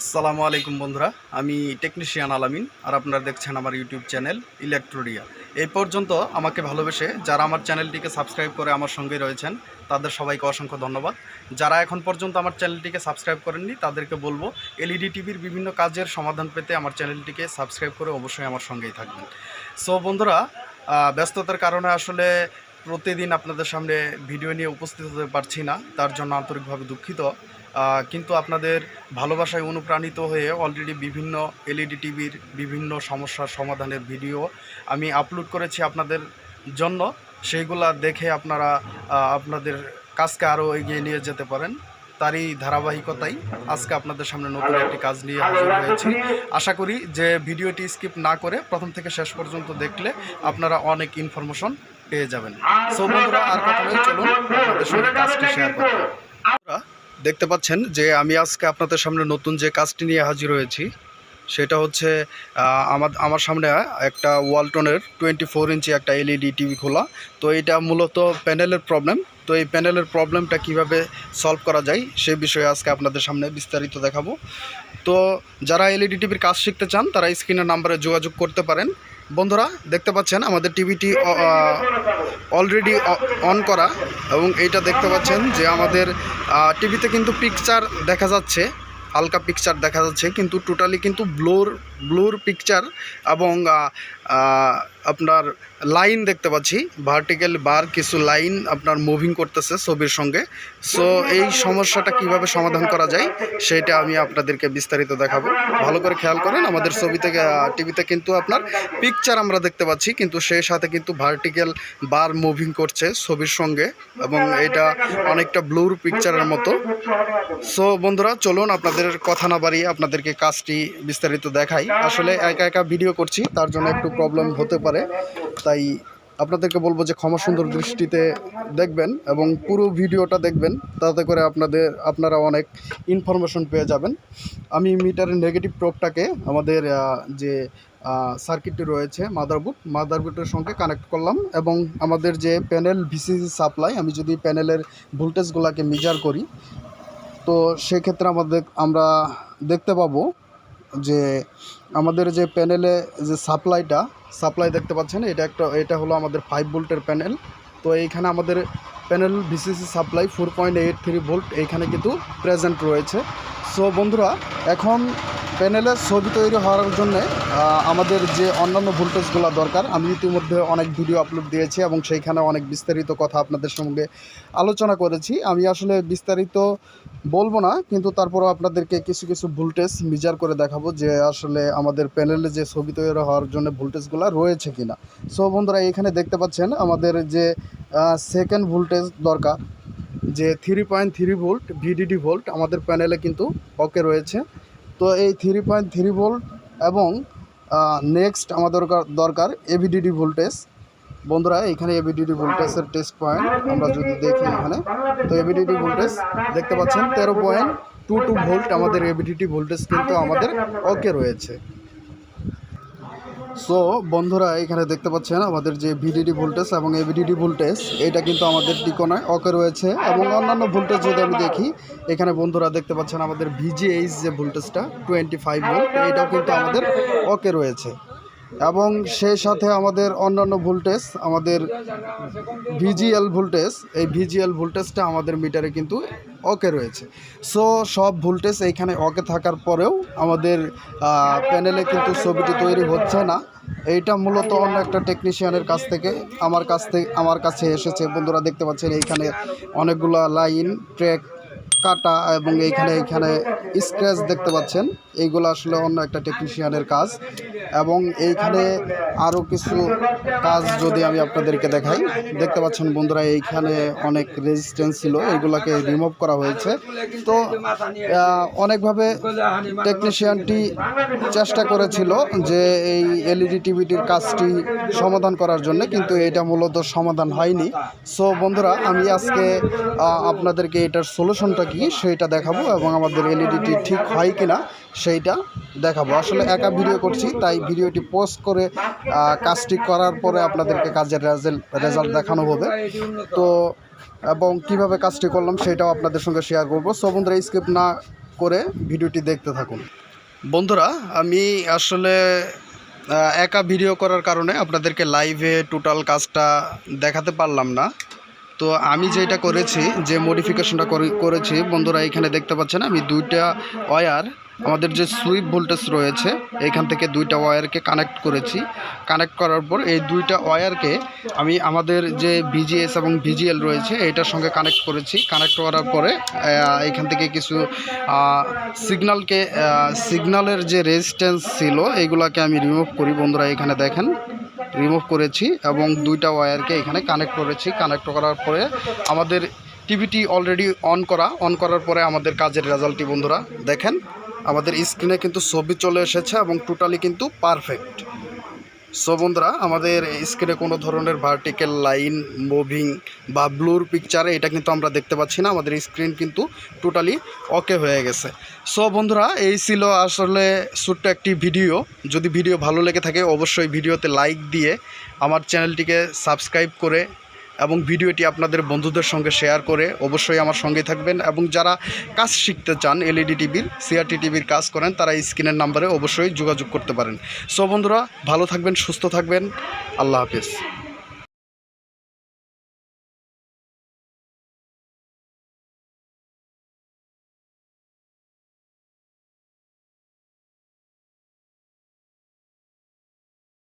আসসালামু আলাইকুম বন্ধুরা, আমি টেকনিশিয়ান al-amiN আর আপনারা দেখছেন আমার ইউটিউব চ্যানেল Electrodea। এই পর্যন্ত আমাকে ভালোবেসে যারা আমার চ্যানেলটিকে সাবস্ক্রাইব করে আমার সঙ্গে রয়েছেন তাদের সবাইকে অসংখ্য ধন্যবাদ। যারা এখন পর্যন্ত আমার চ্যানেলটিকে সাবস্ক্রাইব করেননি তাদেরকে বলবো এলইডি টিভির বিভিন্ন কাজের সমাধান পেতে আমার চ্যানেলটিকে সাবস্ক্রাইব করে অবশ্যই আমার সঙ্গেই থাকবেন। সো বন্ধুরা, ব্যস্ততার কারণে আসলে প্রতিদিন আপনাদের সামনে ভিডিও নিয়ে উপস্থিত হতে পারছি না, তার জন্য আন্তরিকভাবে দুঃখিত। কিন্তু আপনাদের ভালোবাসায় অনুপ্রাণিত হয়ে অলরেডি বিভিন্ন এলইডি টিভির বিভিন্ন সমস্যার সমাধানের ভিডিও আমি আপলোড করেছি আপনাদের জন্য। সেইগুলা দেখে আপনারা আপনাদের কাজকে আরও এগিয়ে নিয়ে যেতে পারেন। তারই ধারাবাহিকতাই আজকে আপনাদের সামনে নতুন একটি কাজ নিয়ে হাজির হয়েছি। আশা করি যে ভিডিওটি স্কিপ না করে প্রথম থেকে শেষ পর্যন্ত দেখলে আপনারা অনেক ইনফরমেশন পেয়ে যাবেন। সো বন্ধুরা, আর কথা নয়, চলুন আপনাদের সঙ্গে কাজটি শেয়ার করি। দেখতে পাচ্ছেন যে আমি আজকে আপনাদের সামনে নতুন যে কাজটি নিয়ে হাজির হয়েছি সেটা হচ্ছে আমার সামনে একটা ওয়ালটনের 24 ইঞ্চি একটা এলইডি টিভি খোলা। তো এটা মূলত প্যানেলের প্রবলেম। তো এই প্যানেলের প্রবলেমটা কিভাবে সলভ করা যায় সে বিষয়ে আজকে আপনাদের সামনে বিস্তারিত দেখাবো। তো যারা এলইডি টিভির কাজ শিখতে চান তারা স্ক্রিনের নাম্বারে যোগাযোগ করতে পারেন। বন্ধুরা, দেখতে পাচ্ছেন আমাদের টিভিটি অলরেডি অন করা, এবং এইটা দেখতে পাচ্ছেন যে আমাদের টিভিতে কিন্তু পিকচার দেখা যাচ্ছে, হালকা পিকচার দেখা যাচ্ছে, কিন্তু টোটালি কিন্তু ব্লুর পিকচার এবং আপনার লাইন দেখতে পাচ্ছি, ভার্টিক্যাল বার কিছু লাইন আপনার মুভিং করতেছে ছবির সঙ্গে। সো এই সমস্যাটা কিভাবে সমাধান করা যায় সেটা আমি আপনাদেরকে বিস্তারিত দেখাবো। ভালো করে খেয়াল করেন, আমাদের ছবিতে টিভিতে কিন্তু আপনার পিকচার আমরা দেখতে পাচ্ছি, কিন্তু সেই সাথে কিন্তু ভার্টিক্যাল বার মুভিং করছে ছবির সঙ্গে, এবং এটা অনেকটা ব্লুর পিকচারের মতো। সো বন্ধুরা, চলুন আপনাদের কথা না বাড়িয়ে আপনাদেরকে কাজটি বিস্তারিত দেখাই। আসলে একা একা ভিডিও করছি, তার জন্য একটু প্রবলেম হতে পারে, তাই আপনাদেরকে বলবো যে ক্ষমা সুন্দর দৃষ্টিতে দেখবেন এবং পুরো ভিডিওটা দেখবেন, তাতে করে আপনারা অনেক ইনফরমেশন পেয়ে যাবেন। আমি মিটারের নেগেটিভ প্রোবটাকে আমাদের যে সার্কিটটি রয়েছে মাদারবোর্ডের সঙ্গে কানেক্ট করলাম, এবং আমাদের যে প্যানেল ভিসিসি সাপ্লাই, আমি যদি প্যানেলের ভোল্টেজগুলোকে মেজার করি তো সেক্ষেত্রে আমরা দেখতে পাবো যে আমাদের যে প্যানেলে যে সাপ্লাই দেখতে পাচ্ছেন, এটা হলো আমাদের 5 ভোল্টের প্যানেল। তো এইখানে আমাদের প্যানেল ভিসিসি সাপ্লাই 4.83 ভোল্ট এইখানে কিন্তু প্রেজেন্ট রয়েছে। সো বন্ধুরা, এখন প্যানেলের ছবি তৈরি হওয়ার জন্য আমাদের যে অন্যান্য ভোল্টেজগুলো দরকার, আমি ইতিমধ্যে অনেক ভিডিও আপলোড দিয়েছি এবং সেইখানে অনেক বিস্তারিত কথা আপনাদের সঙ্গে আলোচনা করেছি। আমি আসলে বিস্তারিত বলবো না, কিন্তু তারপরও আপনাদেরকে কিছু ভোল্টেজ মেজার করে দেখাবো যে আসলে আমাদের প্যানেলে যে ছবি তৈরি হওয়ার জন্য ভোল্টেজগুলো রয়েছে কিনা। সো বন্ধুরা, এখানে দেখতে পাচ্ছেন আমাদের যে সেকেন্ড ভোল্টেজ দরকার, যে 3.3 ভোল্ট ভিডিডি ভোল্ট আমাদের প্যানেলে কিন্তু ওকে রয়েছে। তো এই 3.3 ভোল্ট এবং নেক্সট আমাদের দরকার এভিডিডি ভোল্টেজ। বন্ধুরা, এখানে এভিডিডি ভোল্টেজের টেস্ট পয়েন্ট আমরা যদি দেখি এখানে, তো এভিডিডি ভোল্টেজ দেখতে পাচ্ছেন 13.22 ভোল্ট আমাদের এভিডিডি ভোল্টেজ কিন্তু আমাদের ওকে রয়েছে। সো বন্ধুরা, এখানে দেখতে পাচ্ছেন আমাদের যে ভিডিডি ভোল্টেজ এবং এভিডিডি ভোল্টেজ এটা কিন্তু আমাদের টিকোনায় ওকে রয়েছে, এবং অন্যান্য ভোল্টেজ যদি আমি দেখি এখানে বন্ধুরা দেখতে পাচ্ছেন আমাদের ভিজিএইচ যে ভোল্টেজটা 25 ভোল্ট এটাও কিন্তু আমাদের ওকে রয়েছে, এবং সেই সাথে আমাদের অন্যান্য ভোল্টেজ আমাদের ভিজিএল ভোল্টেজ, এই ভিজিএল ভোল্টেজটা আমাদের মিটারে কিন্তু ওকে রয়েছে। সো সব ভোল্টেজ এইখানে ওকে থাকার পরেও আমাদের প্যানেলে কিন্তু ছবিটি তৈরি হচ্ছে না। এইটা মূলত অন্য একটা টেকনিশিয়ানের কাছ থেকে আমার কাছে এসেছে। বন্ধুরা, দেখতে পাচ্ছেন এইখানে অনেকগুলো লাইন ট্র্যাক কাটা, এবং এইখানে স্ক্র্যাচ দেখতে পাচ্ছেন, এইগুলো আসলে অন্য একটা টেকনিশিয়ানের কাজ। এবং এইখানে আরও কিছু কাজ যদি আমি আপনাদেরকে দেখাই, দেখতে পাচ্ছেন বন্ধুরা এইখানে অনেক রেজিস্ট্যান্স ছিল, এইগুলোকে রিমুভ করা হয়েছে। তো অনেকভাবে টেকনিশিয়ানটি চেষ্টা করেছিল যে এই এলইডি টিভিটির কাজটি সমাধান করার জন্য, কিন্তু এটা মূলত সমাধান হয়নি। সো বন্ধুরা, আমি আজকে আপনাদেরকে এটার সলিউশনটা কি সেইটা দেখাবো এবং আমাদের এলইডিটি ঠিক হয় কি না সেইটা দেখাবো। আসলে একা ভিডিও করছি, তাই ভিডিওটি পোস্ট করে কাজটি করার পরে আপনাদেরকে কাজের রেজাল্ট দেখানো হবে। তো এবং কিভাবে কাজটি করলাম সেটাও আপনাদের সঙ্গে শেয়ার করবো। সো বন্ধুরা, স্কিপ না করে ভিডিওটি দেখতে থাকুন। বন্ধুরা, আমি আসলে একা ভিডিও করার কারণে আপনাদেরকে লাইভে টোটাল কাজটা দেখাতে পারলাম না। তো আমি যেটা করেছি, যে মডিফিকেশনটা করেছি বন্ধুরা, এখানে দেখতে পাচ্ছেন আমি দুইটা ওয়্যার, আমাদের যে সুইপ ভোল্টেজ রয়েছে এইখান থেকে দুইটা ওয়্যারকে কানেক্ট করেছি। কানেক্ট করার পর এই দুইটা ওয়্যারকে আমি আমাদের যে ভিজিএস এবং ভিজিএল রয়েছে এটার সঙ্গে কানেক্ট করেছি। কানেক্ট করার পরে এইখান থেকে কিছু সিগন্যালের যে রেজিস্ট্যান্স ছিল এইগুলাকে আমি রিমুভ করি। বন্ধুরা এখানে দেখেন রিমুভ করেছি এবং দুইটা ওয়্যারকে এখানে কানেক্ট করেছি। কানেক্ট করার পরে আমাদের টিভিটি অলরেডি অন করার পরে আমাদের কাজের রেজাল্টটি বন্ধুরা দেখেন, আমাদের স্ক্রিনে কিন্তু ছবি চলে এসেছে এবং টোটালি কিন্তু পারফেক্ট। সো বন্ধুরা, আমাদের স্ক্রিনে কোনো ধরনের ভার্টিক্যাল লাইন মুভিং বা ব্লুর পিকচারে এটা কিন্তু আমরা দেখতে পাচ্ছি না। আমাদের স্ক্রিন কিন্তু টোটালি ওকে হয়ে গেছে। সো বন্ধুরা, এই ছিল আসলে ছোট্ট একটি ভিডিও। যদি ভিডিও ভালো লেগে থাকে অবশ্যই ভিডিওতে লাইক দিয়ে আমার চ্যানেলটিকে সাবস্ক্রাইব করে এবং ভিডিওটি আপনাদের বন্ধুদের সঙ্গে শেয়ার করে অবশ্যই আমার সঙ্গে থাকবেন। এবং যারা কাজ শিখতে চান, এলইডি টিভির, সিআরটি টিভির কাজ করেন, তারা স্ক্রিনের নাম্বারে অবশ্যই যোগাযোগ করতে পারেন। সো বন্ধুরা, ভালো থাকবেন, সুস্থ থাকবেন, আল্লাহ হাফেজ।